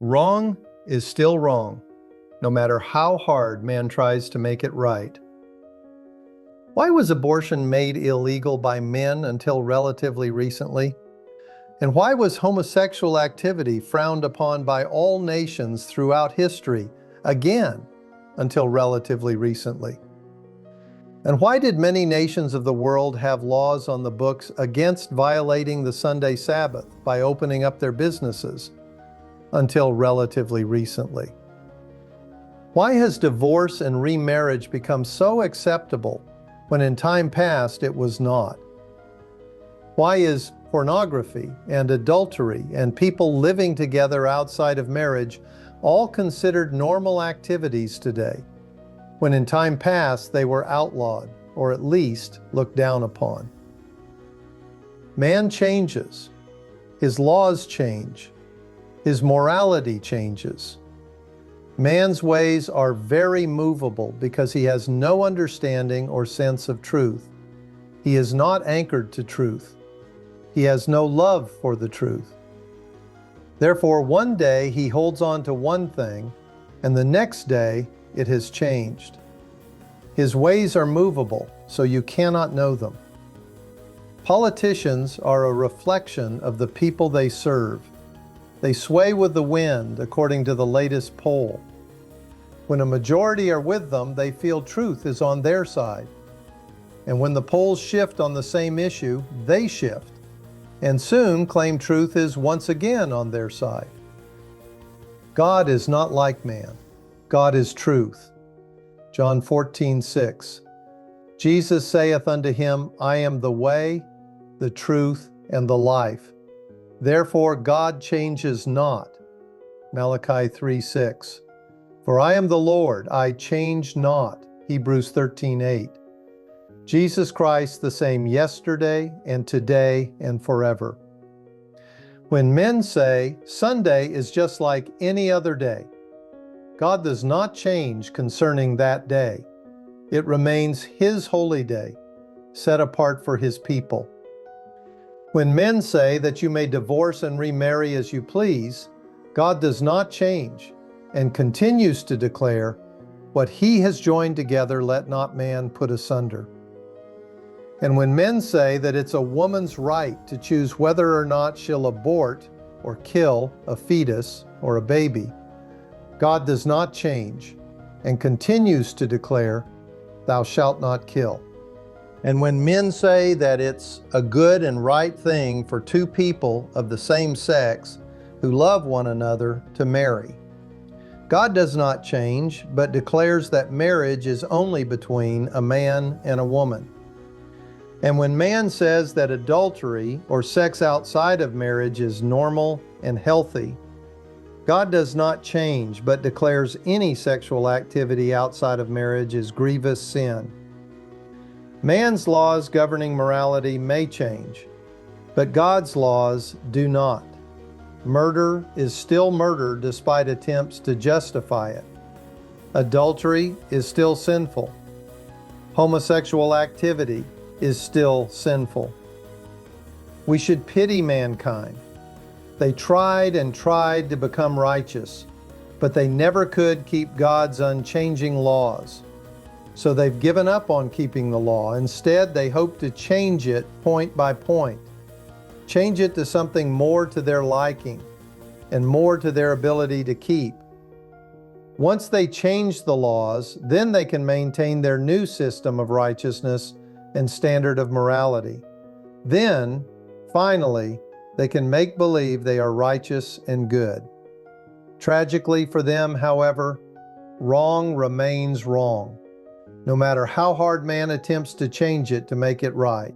Wrong is still wrong, no matter how hard man tries to make it right. Why was abortion made illegal by men until relatively recently? And why was homosexual activity frowned upon by all nations throughout history, again, until relatively recently? And why did many nations of the world have laws on the books against violating the Sunday Sabbath by opening up their businesses until relatively recently? Why has divorce and remarriage become so acceptable when in time past it was not? Why is pornography and adultery and people living together outside of marriage all considered normal activities today, when in time past they were outlawed or at least looked down upon? Man changes. His laws change. His morality changes. Man's ways are very movable because he has no understanding or sense of truth. He is not anchored to truth. He has no love for the truth. Therefore, one day he holds on to one thing, and the next day it has changed. His ways are movable, so you cannot know them. Politicians are a reflection of the people they serve. They sway with the wind according to the latest poll. When a majority are with them, they feel truth is on their side. And when the polls shift on the same issue, they shift, and soon claim truth is once again on their side. God is not like man. God is truth. John 14:6. Jesus saith unto him, I am the way, the truth, and the life. Therefore God changes not. Malachi 3:6. For I am the Lord, I change not. Hebrews 13:8. Jesus Christ the same yesterday and today and forever. When men say Sunday is just like any other day, God does not change concerning that day. It remains His holy day, set apart for His people. When men say that you may divorce and remarry as you please, God does not change and continues to declare, what He has joined together, let not man put asunder. And when men say that it's a woman's right to choose whether or not she'll abort or kill a fetus or a baby, God does not change and continues to declare, thou shalt not kill. And when men say that it's a good and right thing for two people of the same sex who love one another to marry, God does not change, but declares that marriage is only between a man and a woman. And when man says that adultery or sex outside of marriage is normal and healthy, God does not change, but declares any sexual activity outside of marriage is grievous sin. Man's laws governing morality may change, but God's laws do not. Murder is still murder despite attempts to justify it. Adultery is still sinful. Homosexual activity is still sinful. We should pity mankind. They tried and tried to become righteous, but they never could keep God's unchanging laws. So they've given up on keeping the law. Instead, they hope to change it point by point, change it to something more to their liking and more to their ability to keep. Once they change the laws, then they can maintain their new system of righteousness and standard of morality. Then, finally, they can make believe they are righteous and good. Tragically for them, however, wrong remains wrong, no matter how hard man attempts to change it to make it right.